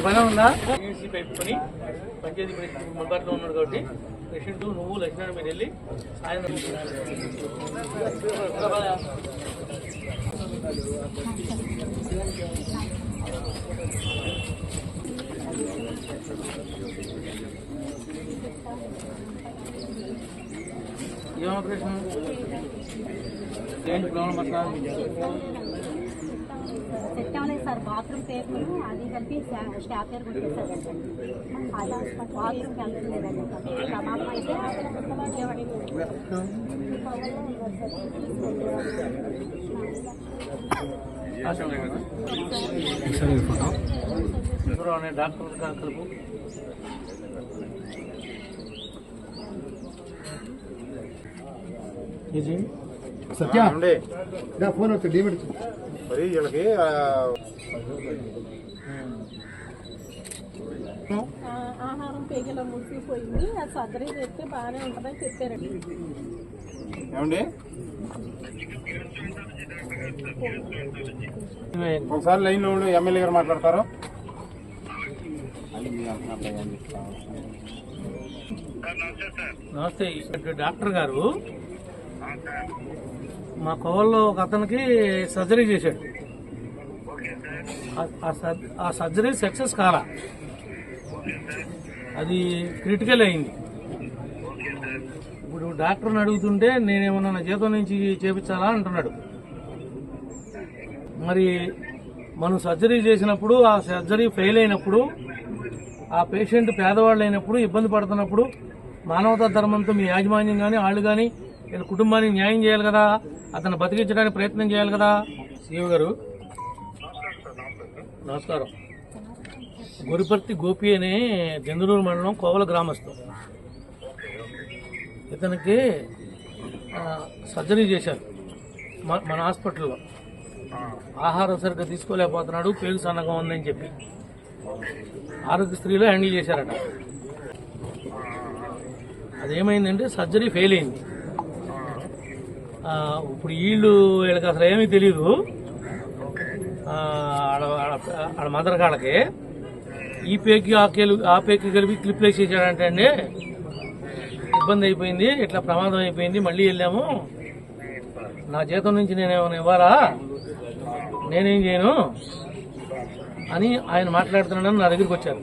పని ఉందా పెట్టుకొని పంచాయతీ మొదట్లో ఉన్నాడు కాబట్టి పేషెంట్ నువ్వు లక్ష్మణ మీరు వెళ్ళి సాయంత్రం ఏం ఆపరేషన్ ఏంటి ప్రాబ్లం అట్లా సెట్ అవలేదు సార్. బాత్రూమ్ పేపర్ అది కలిపి స్టాప్ పేరు కొట్టేసారు. బాత్రూమ్కి వెళ్తలేదండి. ప్రమాదం అయితే డాక్టర్ కలుపు సత్య ఫోన్ వచ్చి డీమిట్ మరి వీళ్ళకి ఆహారం పేగల ముడిసిపోయింది. ఆ సర్జరీ చేస్తే బాగానే ఉంటుందని చెప్పారండి. ఏమండి ఒకసారి లైన్ లో ఉండి ఎమ్మెల్యే గారు మాట్లాడతారు. నమస్తే డాక్టర్ గారు, మా కోవల్లో ఒక అతనికి సర్జరీ చేశాడు. ఆ సర్జరీ సక్సెస్ కాలా, అది క్రిటికల్ అయింది. ఇప్పుడు డాక్టర్ని అడుగుతుంటే నేనేమన్నా నా జీతం నుంచి చేపించాలా అంటున్నాడు. మరి మనం సర్జరీ చేసినప్పుడు ఆ సర్జరీ ఫెయిల్ అయినప్పుడు ఆ పేషెంట్ పేదవాళ్ళు అయినప్పుడు ఇబ్బంది పడుతున్నప్పుడు మానవతా ధర్మంతో మీ యాజమాన్యం కానీ వాళ్ళు కానీ వీళ్ళ కుటుంబానికి న్యాయం చేయాలి కదా, అతను బతికించడానికి ప్రయత్నం చేయాలి కదా. సీఓ గారు నమస్కారం. గురిపర్తి గోపి అనే జందులూరు మండలం కోవల గ్రామస్తు. ఇతనికి సర్జరీ చేశారు మన హాస్పిటల్లో. ఆహారం సరిగ్గా తీసుకోలేకపోతున్నాడు, పేగు సన్నగా ఉందని చెప్పి ఆరోగ్యశ్రీలో హ్యాండిల్ చేశారట. అదేమైందంటే సర్జరీ ఫెయిల్ అయింది. ఇప్పుడు వీళ్ళకి అసలు ఏమీ తెలియదు. ఆడ మదర్ కాళ్ళకి ఈ పేకి ఆ పేకి కలిపి క్లిప్ వేసేసాడంటే అండి ఇబ్బంది అయిపోయింది, ఇట్లా ప్రమాదం అయిపోయింది. మళ్ళీ వెళ్ళాము, నా జీతం నుంచి నేనేమైనా ఇవ్వాలా, నేనేం చేయను అని ఆయన మాట్లాడుతున్నాడని నా దగ్గరికి వచ్చారు.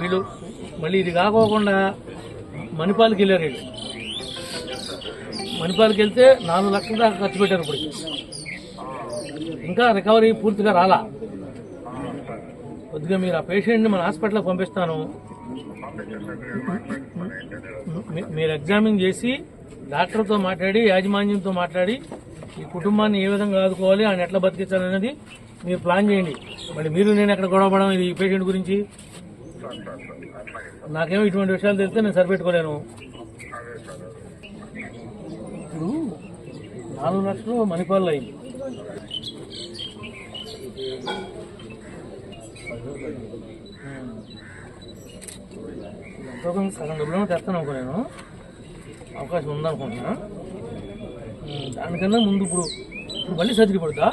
వీళ్ళు మళ్ళీ ఇది కాకోకుండా మణిపాల్కి వెళ్ళారు. వీళ్ళు మణిపాల్కి వెళ్తే 4 లక్షల దాకా ఖర్చు పెట్టారు. ఇప్పుడు ఇంకా రికవరీ పూర్తిగా రాలా. కొద్దిగా మీరు ఆ పేషెంట్ని మన హాస్పిటల్కి పంపిస్తాను, మీరు ఎగ్జామిన్ చేసి డాక్టర్తో మాట్లాడి యాజమాన్యంతో మాట్లాడి ఈ కుటుంబాన్ని ఏ విధంగా ఆదుకోవాలి, ఆయన ఎట్లా బతికించాలనేది మీరు ప్లాన్ చేయండి. మళ్ళీ మీరు నేను ఎక్కడ గొడవపడడం ఇది ఈ పేషెంట్ గురించి. నాకేమో ఇటువంటి విషయాలు తెలిస్తే నేను సరిపెట్టుకోలేను. ఇప్పుడు 4 లక్షలు మణిపాల్లో అయింది. ఎంతో సగం డబ్బులు తెస్తాను అనుకున్నాను, అవకాశం ఉందనుకుంటున్నా. దానికన్నా ముందు ఇప్పుడు మళ్ళీ సర్జరీ పడుతుందా?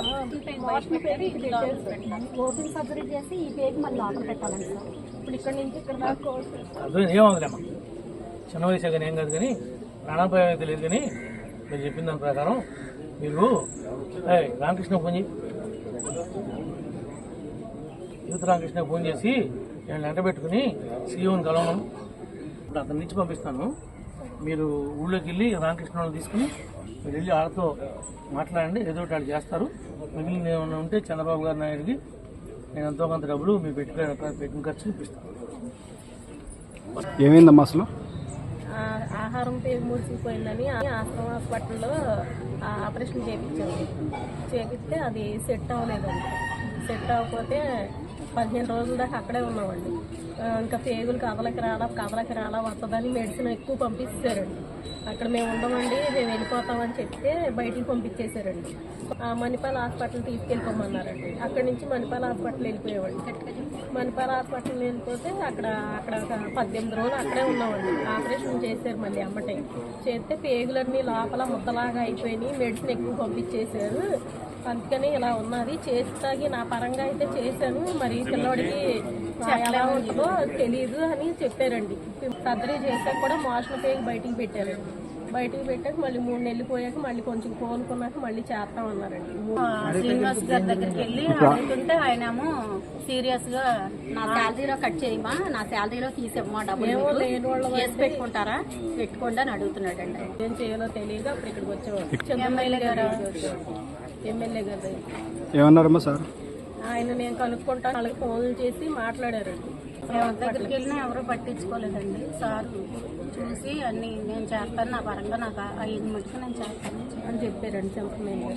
ఓపెన్ సర్జరీ చేసి ఈ పేరు మళ్ళీ లోపల పెట్టాలండి సార్. ఇప్పుడు ఇక్కడ నుంచి ఇక్కడ దాకా అర్థం ఏమవుతుందమ్మా, చిన్న వయసే కానీ ఏం కాదు, కానీ ప్రాణాపాయం తెలియదు. కానీ మీరు చెప్పిన దాని ప్రకారం మీరు రామకృష్ణ ఫోన్ చేయి, యూత్ రామకృష్ణ ఫోన్ చేసి నేను వెంట పెట్టుకుని సీఓని కలవను. ఇప్పుడు అతని నుంచి పంపిస్తాను. మీరు ఊళ్ళోకి వెళ్ళి రామకృష్ణ తీసుకుని మీరు వెళ్ళి వాళ్ళతో మాట్లాడండి, ఏదో ఒకటి వాళ్ళు చేస్తారు. మిగిలిన ఏమన్నా ఉంటే చంద్రబాబు గారి నాయుడికి నేను ఎంతో కొంత డబ్బులు మీరు పెట్టిన ఖర్చు చూపిస్తాను. ఏమైందమ్మా అసలు? ఆహారం పేరు ముడిసిపోయిందని ఆశ్రమ హాస్పిటల్లో ఆపరేషన్ చేపిస్తే అది సెట్ అవ్వలేదండి. సెట్ అవ్వకపోతే 15 రోజుల దాకా అక్కడే ఉన్నామండి. ఇంకా పేగులు కదలకి రాలా వస్తుందని మెడిసిన్ ఎక్కువ పంపిస్తారండి. అక్కడ మేము ఉండమండి, మేము వెళ్ళిపోతామని చెప్తే బయటికి పంపించేశారండి. మణిపాల్ హాస్పిటల్ తీసుకెళ్ళిపోమన్నారండి. అక్కడి నుంచి మణిపాల్ హాస్పిటల్ వెళ్ళిపోయామండి. మణిపాల్ హాస్పిటల్ వెళ్ళిపోతే అక్కడ 18 రోజులు అక్కడే ఉన్నామండి. ఆపరేషన్ చేశారు మళ్ళీ అమ్మటే. చేస్తే పేగులన్నీ లోపల ముద్దలాగా అయిపోయినాయి, మెడిసిన్ ఎక్కువ పంపించేశారు. అందుకని ఇలా ఉన్నది చేసి తాగి నా పరంగా అయితే చేశాను, మరి పిల్లోడికి ఎలా ఉంటుందో తెలియదు అని చెప్పారండి. సర్జరీ చేశాక కూడా మోషన్ పేగి బయటికి పెట్టారండి. బయటికి పెట్టాక మళ్ళీ 3 నెలలు పోయాక మళ్ళీ కొంచెం కోలుకున్నాక మళ్ళీ చేస్తామన్నారండి. శ్రీనివాస్ గారి దగ్గరికి వెళ్ళి అడుగుతుంటే ఆయనేమో సీరియస్ గా నా శాలరీలో కట్ చేయమా, నా శాలరీలో తీసేమ్మా, డబ్బులు లేని వాళ్ళ చేసి పెట్టుకుంటారా, పెట్టుకోండి అని అడుగుతున్నాడండి. ఏం చేయాలో తెలియక అప్పుడు ఇక్కడికి వచ్చేవాడు. ఎమ్మెల్యే గారు ఎమ్మెల్యే గారు ఏమన్నారమ్మా సార్? ఆయన నేను కనుక్కుంటాను వాళ్ళకి ఫోన్లు చేసి మాట్లాడారండి. ఎవరి దగ్గరికి వెళ్ళినా ఎవరు పట్టించుకోలేదండి. సార్ చూసి అన్ని నేను చేస్తాను, నా పరంగా నాకు 5 మటుకు నేను చేస్తాను అని చెప్పారండి. చెప్పలేదు.